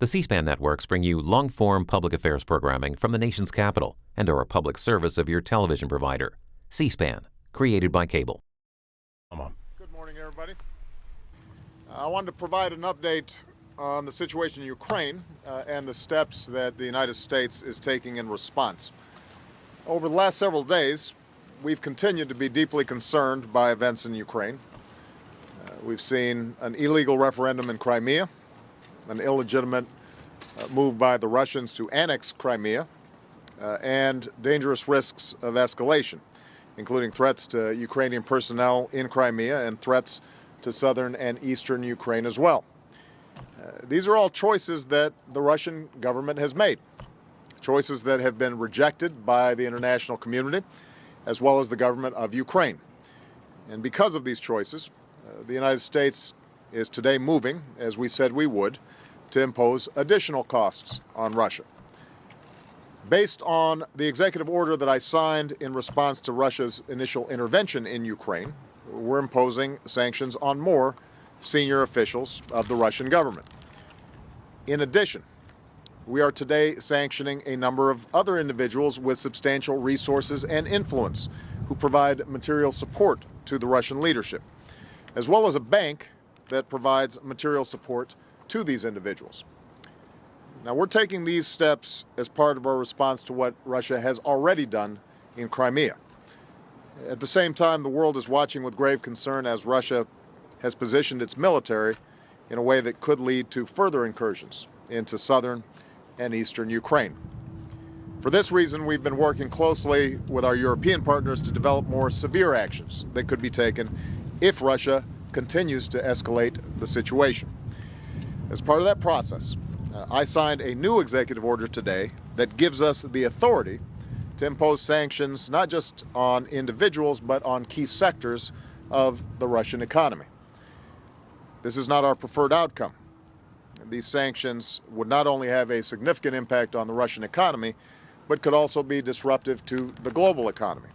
The C-SPAN networks bring you long-form public affairs programming from the nation's capital and are a public service of your television provider. C-SPAN, created by cable. Good morning, everybody. I wanted to provide an update on the situation in Ukraine and the steps that the United States is taking in response. Over the last several days, we've continued to be deeply concerned by events in Ukraine. We've seen an illegal referendum in Crimea, an illegitimate move by the Russians to annex Crimea, and dangerous risks of escalation, including threats to Ukrainian personnel in Crimea and threats to southern and eastern Ukraine as well. These are all choices that the Russian government has made, choices that have been rejected by the international community, as well as the government of Ukraine. And because of these choices, the United States is today moving, as we said we would, to impose additional costs on Russia. Based on the executive order that I signed in response to Russia's initial intervention in Ukraine, we're imposing sanctions on more senior officials of the Russian government. In addition, we are today sanctioning a number of other individuals with substantial resources and influence who provide material support to the Russian leadership, as well as a bank that provides material support to these individuals. Now, we're taking these steps as part of our response to what Russia has already done in Crimea. At the same time, the world is watching with grave concern as Russia has positioned its military in a way that could lead to further incursions into southern and eastern Ukraine. For this reason, we've been working closely with our European partners to develop more severe actions that could be taken if Russia continues to escalate the situation. As part of that process, I signed a new executive order today that gives us the authority to impose sanctions not just on individuals, but on key sectors of the Russian economy. This is not our preferred outcome. These sanctions would not only have a significant impact on the Russian economy, but could also be disruptive to the global economy.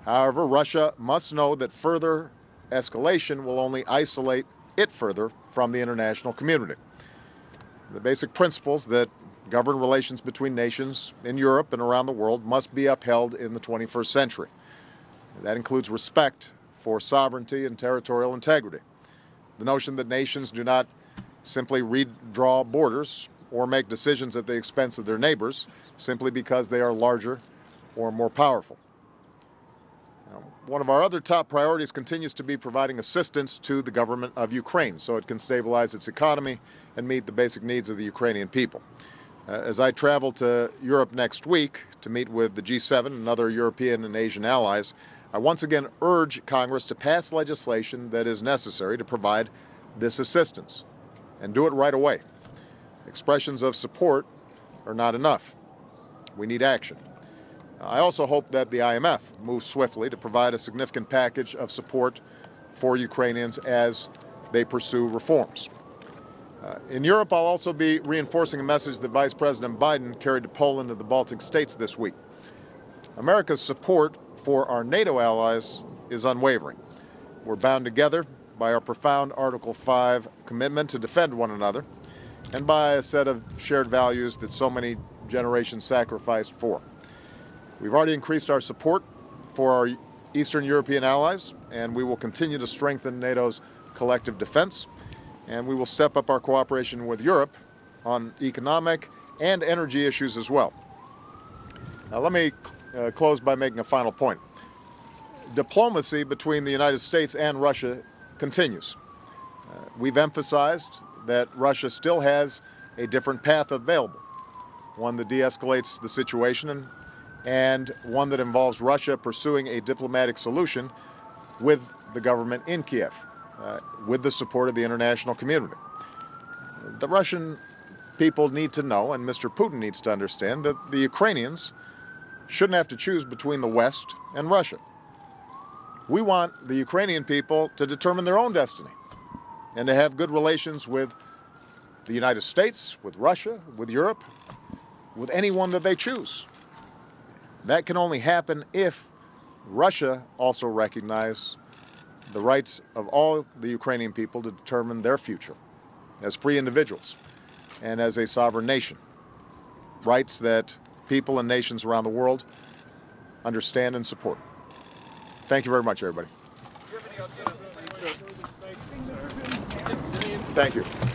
However, Russia must know that further escalation will only isolate it further from the international community. The basic principles that govern relations between nations in Europe and around the world must be upheld in the 21st century. That includes respect for sovereignty and territorial integrity. The notion that nations do not simply redraw borders or make decisions at the expense of their neighbors simply because they are larger or more powerful. One of our other top priorities continues to be providing assistance to the government of Ukraine so it can stabilize its economy and meet the basic needs of the Ukrainian people. As I travel to Europe next week to meet with the G7 and other European and Asian allies, I once again urge Congress to pass legislation that is necessary to provide this assistance, and do it right away. Expressions of support are not enough. We need action. I also hope that the IMF moves swiftly to provide a significant package of support for Ukrainians as they pursue reforms. In Europe, I'll also be reinforcing a message that Vice President Biden carried to Poland and the Baltic states this week. America's support for our NATO allies is unwavering. We're bound together by our profound Article 5 commitment to defend one another and by a set of shared values that so many generations sacrificed for. We've already increased our support for our Eastern European allies, and we will continue to strengthen NATO's collective defense, and we will step up our cooperation with Europe on economic and energy issues as well. Now, let me close by making a final point. Diplomacy between the United States and Russia continues. We've emphasized that Russia still has a different path available, one that de-escalates the situation and one that involves Russia pursuing a diplomatic solution with the government in Kiev, with the support of the international community. The Russian people need to know, and Mr. Putin needs to understand, that the Ukrainians shouldn't have to choose between the West and Russia. We want the Ukrainian people to determine their own destiny and to have good relations with the United States, with Russia, with Europe, with anyone that they choose. That can only happen if Russia also recognizes the rights of all the Ukrainian people to determine their future as free individuals. and as a sovereign nation. Rights that people and nations around the world understand and support. Thank you very much, everybody. Thank you.